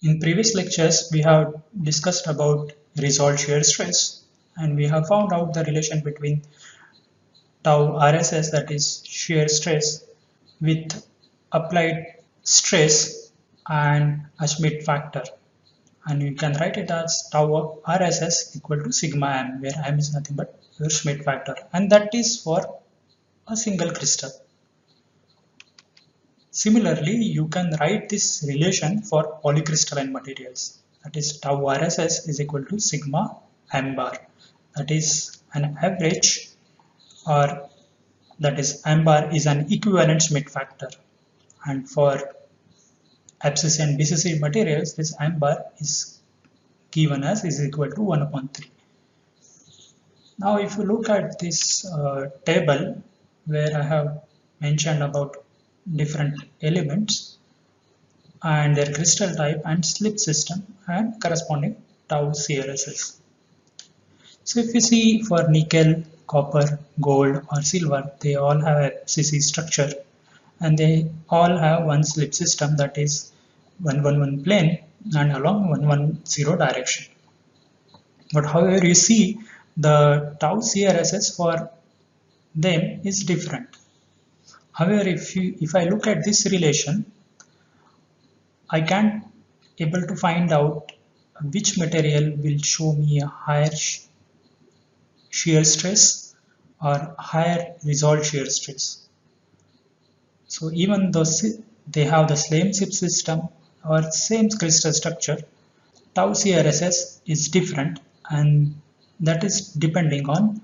In previous lectures, we have discussed about resolved shear stress, and we have found out the relation between tau RSS, that is shear stress, with applied stress and a Schmidt factor. And you can write it as tau RSS equal to sigma m, where m is nothing but your Schmidt factor, and that is for a single crystal. Similarly, you can write this relation for polycrystalline materials. That is tau RSS is equal to sigma m bar. That is an average, or that is m bar is an equivalent Schmidt factor. And for FCC and BCC materials, this m bar is given as is equal to 1 upon 3. Now, if you look at this table where I have mentioned about different elements and their crystal type and slip system and corresponding tau CRSS. So if you see for nickel, copper, gold or silver, they all have a FCC structure and they all have one slip system, that is 111 plane and along 110 direction. But however, you see the tau CRSS for them is different. However, if I look at this relation, I can't able to find out which material will show me a higher shear stress or higher resolved shear stress. So even though they have the same SIP system or same crystal structure, tau CRSS is different, and that is depending on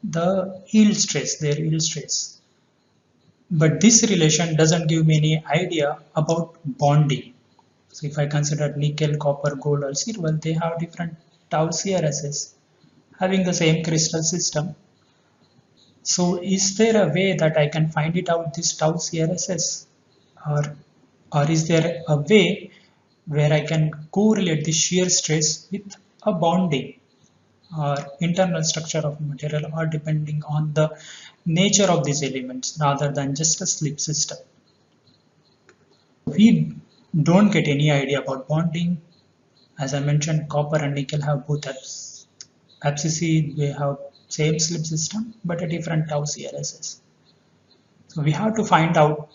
the yield stress, their yield stress. But this relation doesn't give me any idea about bonding. So if I consider nickel, copper, gold or silver, they have different tau CRSS having the same crystal system. So is there a way that I can find it out, this tau CRSS, or is there a way where I can correlate the shear stress with a bonding or internal structure of material, or depending on the nature of these elements rather than just a slip system? We don't get any idea about bonding. As I mentioned, copper and nickel have both FCC, they have same slip system but a different tau CRSS. So we have to find out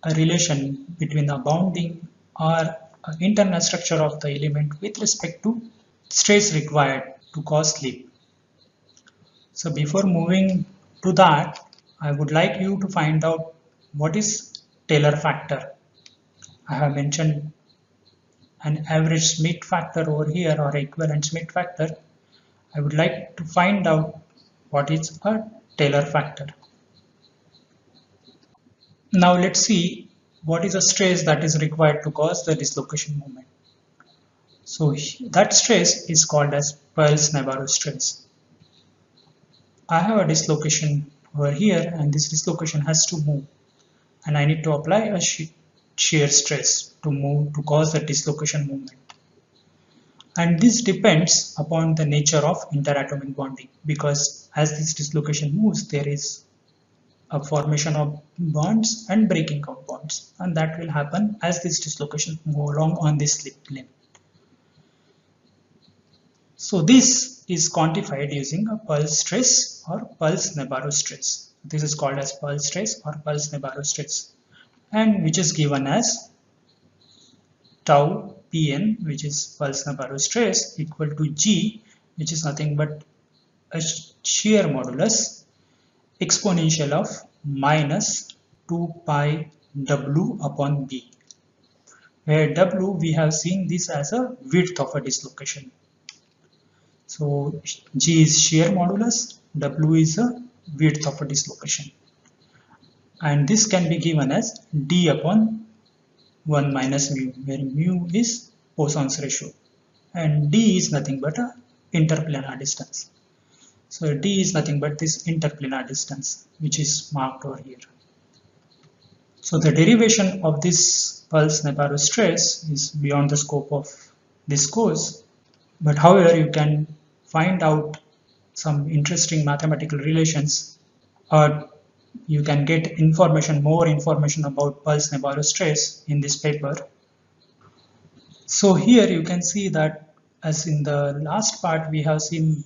a relation between the bonding or internal structure of the element with respect to stress required to cause slip. So before moving to that, I would like you to find out what is Taylor factor. I have mentioned an average Schmidt factor over here, or equivalent Schmidt factor. I would like to find out what is a Taylor factor. Now let's see what is the stress that is required to cause the dislocation moment. So that stress is called as Peierls Nabarro stress. I have a dislocation over here, and this dislocation has to move, and I need to apply a shear stress to cause the dislocation moment. And this depends upon the nature of interatomic bonding, because as this dislocation moves, there is a formation of bonds and breaking of bonds, and that will happen as this dislocation move along on this slip plane. So this is quantified using a Peierls stress or Peierls Nabarro stress. This is called as Peierls stress or Peierls Nabarro stress, and which is given as tau Pn, which is Peierls Nabarro stress, equal to G, which is nothing but a shear modulus exponential of minus 2 pi W upon B, where W we have seen this as a width of a dislocation. So G is shear modulus, W is a width of a dislocation, and this can be given as D upon 1 minus mu, where mu is Poisson's ratio and D is nothing but a interplanar distance. So D is nothing but this interplanar distance, which is marked over here. So the derivation of this Peierls Nabarro stress is beyond the scope of this course, but however you can find out some interesting mathematical relations, or you can get more information about Peierls Nabarro stress in this paper. So here you can see that as in the last part we have seen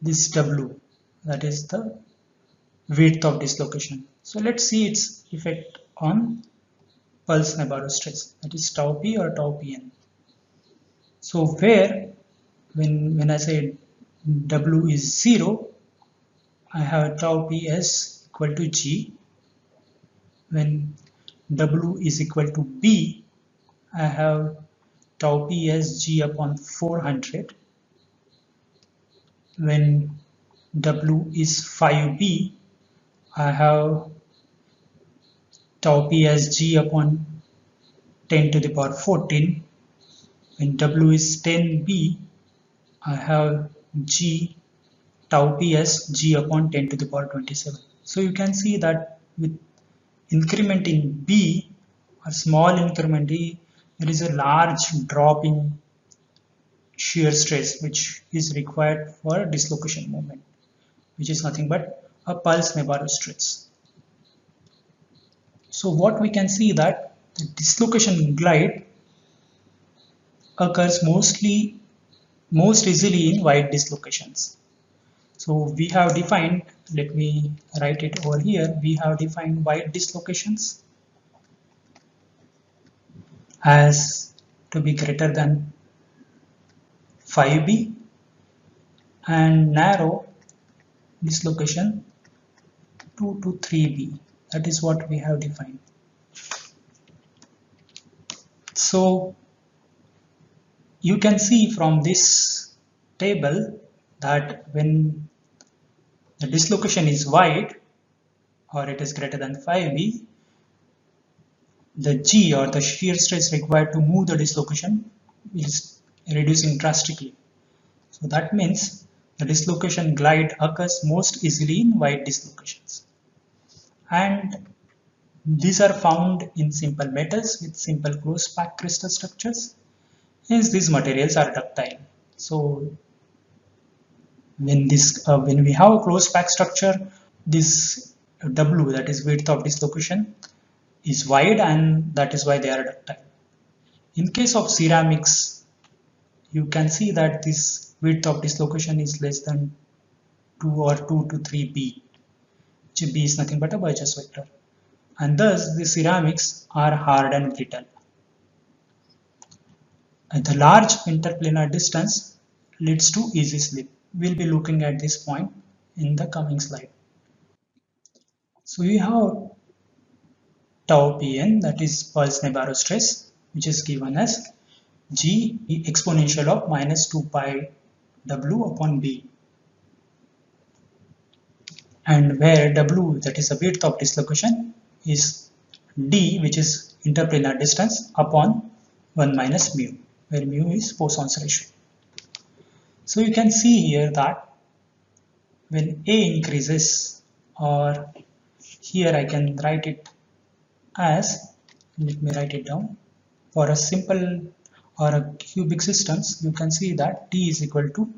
this W, that is the width of dislocation. So let's see its effect on Peierls Nabarro stress, that is tau P or tau Pn. So where when I say W is 0, I have tau P as equal to G. When W is equal to B, I have tau P as G upon 400. When W is 5B, I have tau P as G upon 10 to the power 14. When W is 10B, I have G tau P as G upon 10 to the power 27. So you can see that with increment in B, a small increment, there is a large drop in shear stress which is required for dislocation moment, which is nothing but a Peierls Nabarro stress. So what we can see that the dislocation glide occurs most easily in wide dislocations. So we have defined, let me write it over here, we have defined wide dislocations as to be greater than 5B and narrow dislocation 2 to 3B. That is what we have defined. So you can see from this table that when the dislocation is wide or it is greater than 5B, the G or the shear stress required to move the dislocation is reducing drastically. So that means the dislocation glide occurs most easily in wide dislocations. And these are found in simple metals with simple closed packed crystal structures. Hence these materials are ductile. So when we have a closed packed structure, this W, that is width of dislocation, is wide, and that is why they are ductile. In case of ceramics, you can see that this width of dislocation is less than 2 or 2 to 3B, which B is nothing but a Burgess vector, and thus the ceramics are hard and brittle. And the large interplanar distance leads to easy slip. We'll be looking at this point in the coming slide. So we have tau Pn, that is Peierls Nabarro stress, which is given as G exponential of minus 2 pi W upon B, and where W, that is the width of dislocation, is D, which is interplanar distance, upon 1 minus mu, where mu is Poisson's ratio. So you can see here that when A increases, or here I can write it as, let me write it down, for a simple or a cubic systems, you can see that T is equal to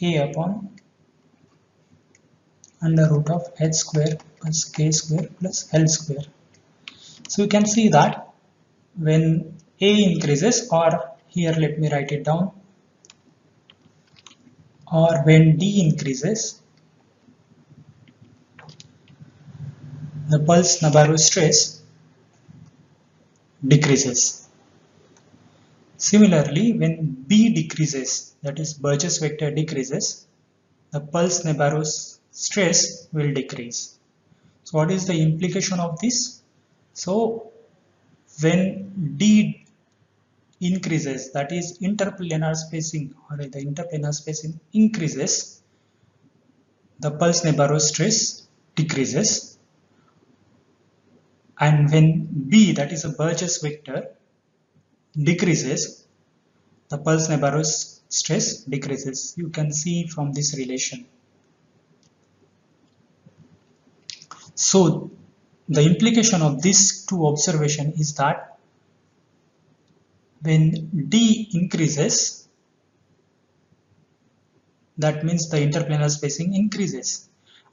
A upon under root of h square plus k square plus L square. So you can see that when A increases, or here let me write it down, or when D increases, the Peierls Nabarro stress decreases. Similarly, when B decreases, that is Burgess vector decreases, the Peierls Nabarro stress will decrease. So what is the implication of this? So when D increases, that is interplanar spacing, or the interplanar spacing increases, the Peierls Nabarro stress decreases, and when B, that is a Burgess vector, decreases, the Peierls Nabarro stress decreases. You can see from this relation. So the implication of these two observations is that when D increases, that means the interplanar spacing increases,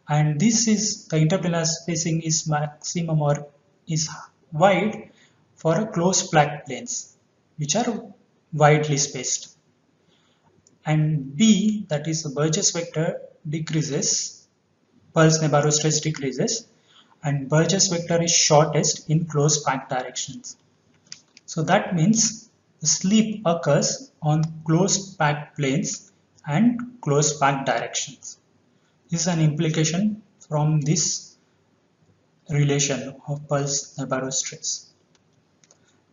and this is the interplanar spacing is maximum or is wide for a closed packed planes. which are widely spaced. And B, that is the Burgess vector, decreases, Peierls Nabarro stress decreases, and Burgess vector is shortest in close packed directions. So that means the slip occurs on close packed planes and close packed directions. This is an implication from this relation of Peierls Nabarro stress.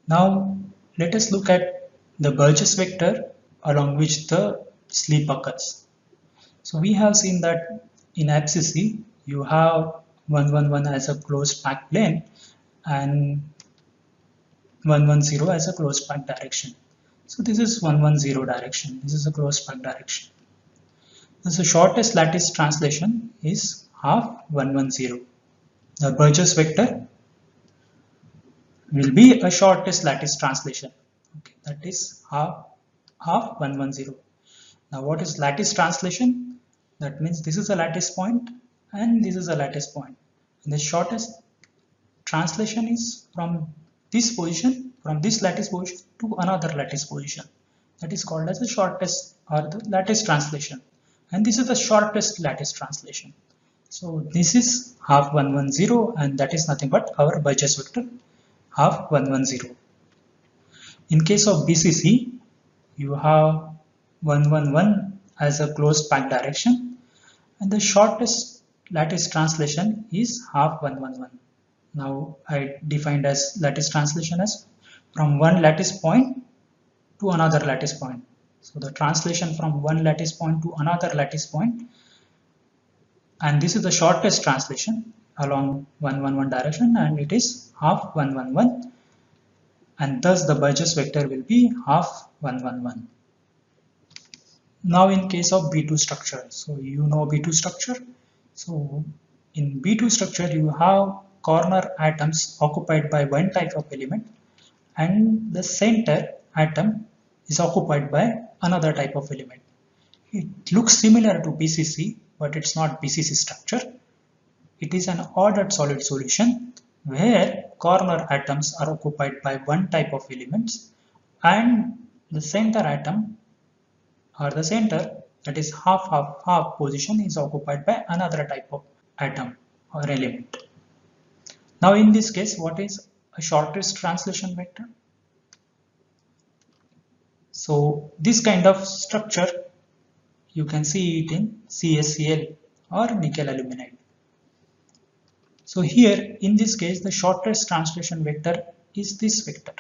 Now let us look at the Burgess vector along which the slip occurs. So we have seen that in abscissa you have 111 as a closed packed plane and 110 as a closed packed direction. So this is 110 direction. This is a closed packed direction. So the shortest lattice translation is half 110. The Burgess vector will be a shortest lattice translation. Okay, that is half 110. Now what is lattice translation? That means this is a lattice point and this is a lattice point. And the shortest translation is from this position, from this lattice position to another lattice position. That is called as the shortest or the lattice translation. And this is the shortest lattice translation. So this is half 110 and that is nothing but our Burgess vector, half 110. In case of BCC, you have 111 as a closed packed direction and the shortest lattice translation is half 111. Now I defined as lattice translation as from one lattice point to another lattice point. So the translation from one lattice point to another lattice point, and this is the shortest translation along 111 direction and it is half 111, and thus the Burgess vector will be half 111. Now in case of B2 structure, so you know B2 structure. So in B2 structure you have corner atoms occupied by one type of element and the center atom is occupied by another type of element. It looks similar to BCC, but it's not BCC structure. It is an ordered solid solution where corner atoms are occupied by one type of elements and the center atom or the center, that is half position, is occupied by another type of atom or element. Now in this case, what is a shortest translation vector? So this kind of structure you can see it in CSCl or nickel aluminide. So here in this case the shortest translation vector is this vector,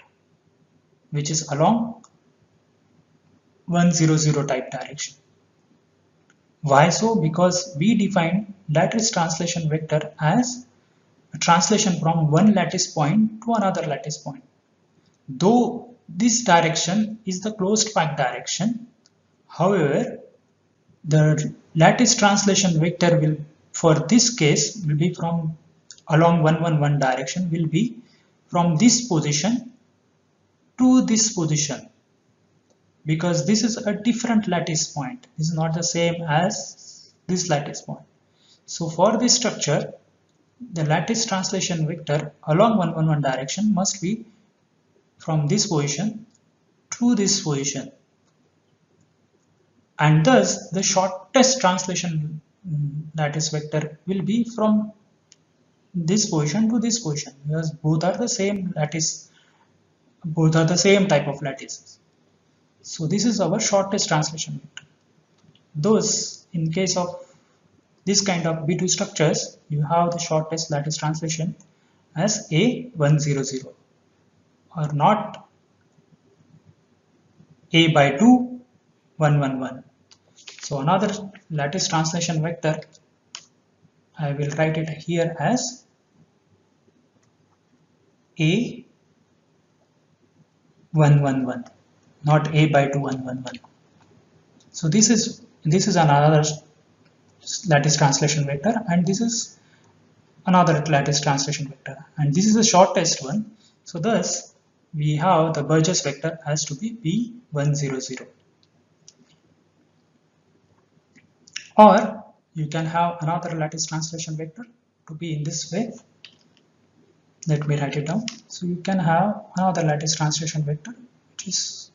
which is along 100 type direction. Why so? Because we define lattice translation vector as a translation from one lattice point to another lattice point. Though this direction is the closed packed direction, however, the lattice translation vector will, for this case, will be from along 111 direction, will be from this position to this position, because this is a different lattice point. This is not the same as this lattice point. So for this structure, the lattice translation vector along 111 direction must be from this position to this position, and thus the shortest translation lattice vector will be from this position to this position, because both are the same lattice, both are the same type of lattices. So this is our shortest translation vector. Thus in case of this kind of B2 structures, you have the shortest lattice translation as A100 or not A by 2 111. So another lattice translation vector, I will write it here as A111, not A by 2 111. So this is another lattice translation vector, and this is another lattice translation vector, and this is the shortest one. So thus we have the Burgess vector has to be B100. Or you can have another lattice translation vector to be in this way. Let me write it down. So you can have another lattice translation vector. which is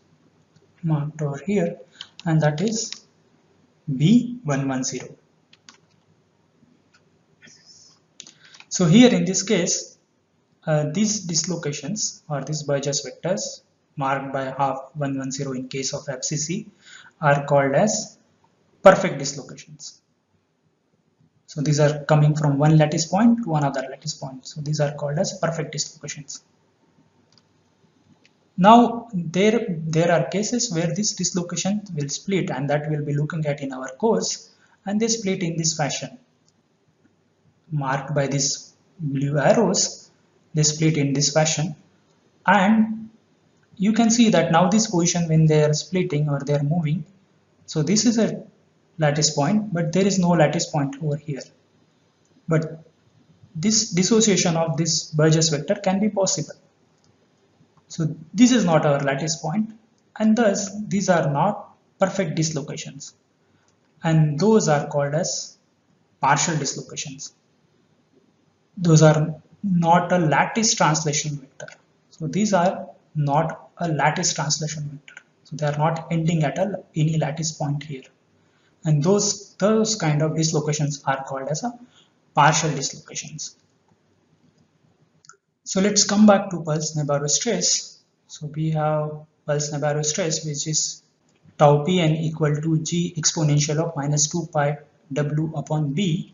marked over here, and that is B110. So here in this case, these dislocations or these Burgess vectors marked by half 110 in case of FCC are called as perfect dislocations. So these are coming from one lattice point to another lattice point. So these are called as perfect dislocations. Now there are cases where this dislocation will split, and that we'll be looking at in our course, and they split in this fashion. Marked by these blue arrows, they split in this fashion, and you can see that now this position when they are splitting or they are moving, so this is a lattice point, but there is no lattice point over here. But this dissociation of this Burgess vector can be possible. So this is not our lattice point, and thus these are not perfect dislocations, and those are called as partial dislocations. Those are not a lattice translation vector. So these are not a lattice translation vector. So they are not ending at any lattice point here. And those kind of dislocations are called as a partial dislocations. So let's come back to Peierls Nabarro stress. So we have Peierls Nabarro stress, which is tau Pn equal to g exponential of minus 2 pi w upon b.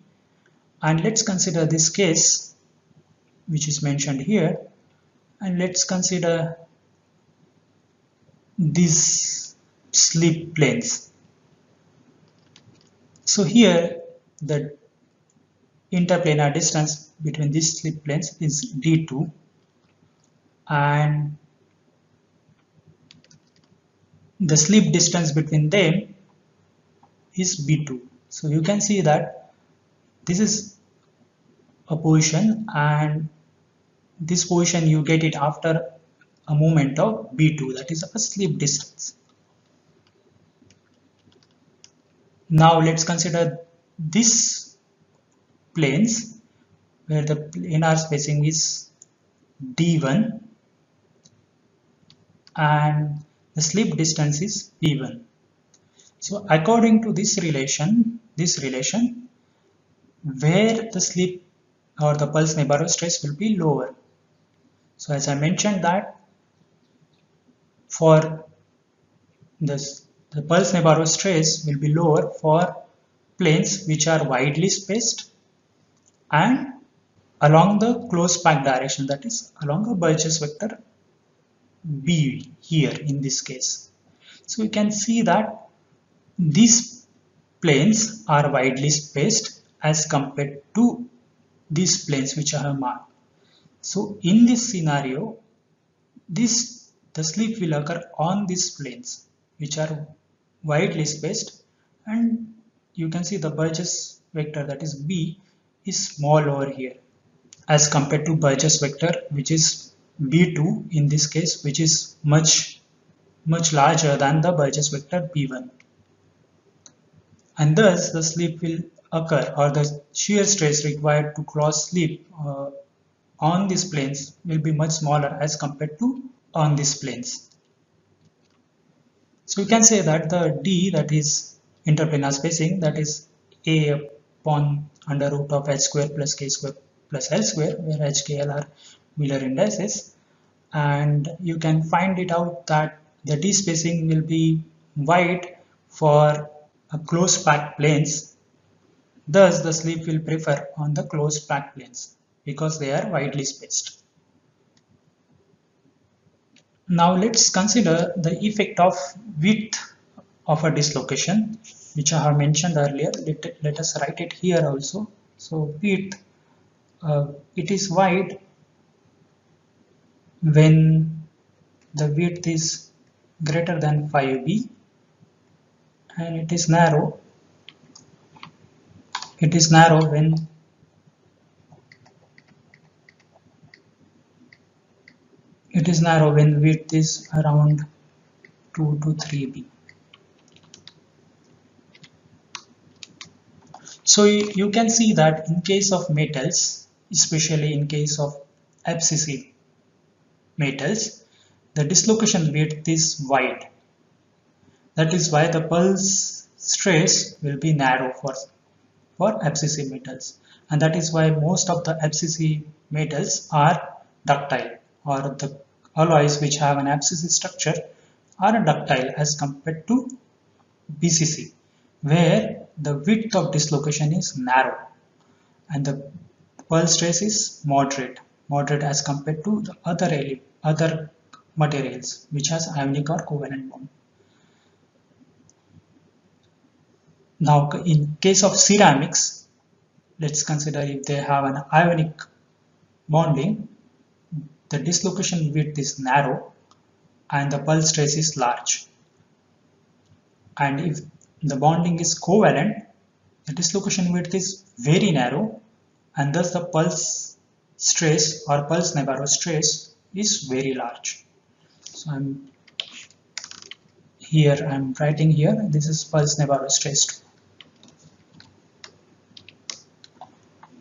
And let's consider this case which is mentioned here, and let's consider these slip planes. So here the interplanar distance between these slip planes is d2, and the slip distance between them is b2. So you can see that this is a position, and this position you get it after a moment of b2, that is a slip distance. Now let's consider this planes where the planar spacing is d1 and the slip distance is b1. So according to this relation where the slip or the Peierls Nabarro stress will be lower. So as I mentioned that for this, the Peierls Nabarro stress will be lower for planes which are widely spaced and along the close packed direction, that is along a Burgess vector b here in this case. So you can see that these planes are widely spaced as compared to these planes which are marked. So in this scenario, the slip will occur on these planes which are widely spaced, and you can see the Burgess vector, that is b, is small over here as compared to Burgess vector which is b2 in this case, which is much larger than the Burgess vector b1, and thus the slip will occur, or the shear stress required to cross slip on these planes will be much smaller as compared to on these planes. So you can say that the d, that is interplanar spacing, that is a upon under root of h square plus k square plus l square, where h, k, l are Wheeler indices, and you can find it out that the d spacing will be wide for a close packed planes. Thus the slip will prefer on the close packed planes because they are widely spaced. Now let's consider the effect of width of a dislocation, which I have mentioned earlier. Let us write it here also. So width, it is wide when the width is greater than 5b, and it is narrow when width is around 2 to 3b. So you can see that in case of metals, especially in case of FCC metals, the dislocation width is wide. That is why the pulse stress will be narrow for FCC metals, and that is why most of the FCC metals are ductile, or the alloys which have an FCC structure are ductile as compared to BCC, where the width of dislocation is narrow and the pulse stress is moderate as compared to the other materials which has ionic or covalent bond. Now, in case of ceramics, let's consider if they have an ionic bonding, the dislocation width is narrow and the pulse stress is large. And if the bonding is covalent, the dislocation width is very narrow and thus the pulse stress or Peierls Nabarro stress is very large. So I'm writing here, this is Peierls Nabarro stress.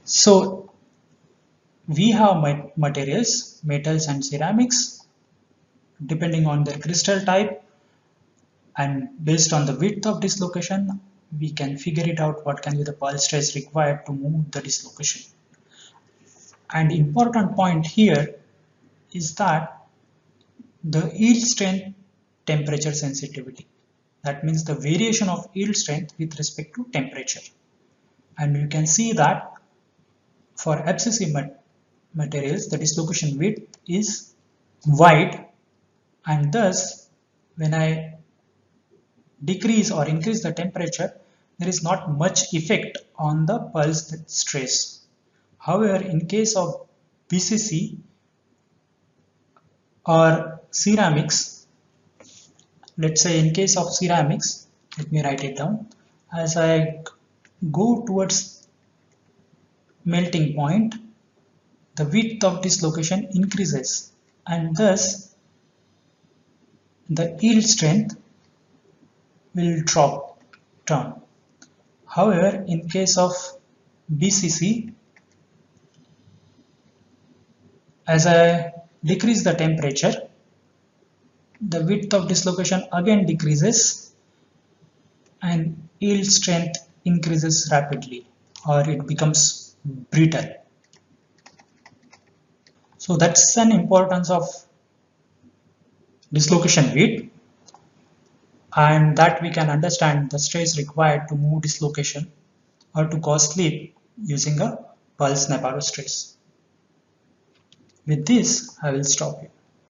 So we have materials, metals and ceramics, depending on their crystal type and based on the width of dislocation, we can figure it out what can be the pulse stress required to move the dislocation. And important point here is that the yield strength temperature sensitivity. That means the variation of yield strength with respect to temperature. And you can see that for FCC materials, the dislocation width is wide, and thus when I decrease or increase the temperature, there is not much effect on the pulse stress. However, in case of BCC or ceramics, let's say in case of ceramics, let me write it down, as I go towards melting point, the width of dislocation increases and thus the yield strength will drop down. However, in case of BCC, as I decrease the temperature, the width of dislocation again decreases and yield strength increases rapidly, or it becomes brittle. So that's an importance of dislocation width, and that we can understand the stress required to move dislocation or to cause slip using a Peierls Nabarro stress. With this, I will stop here.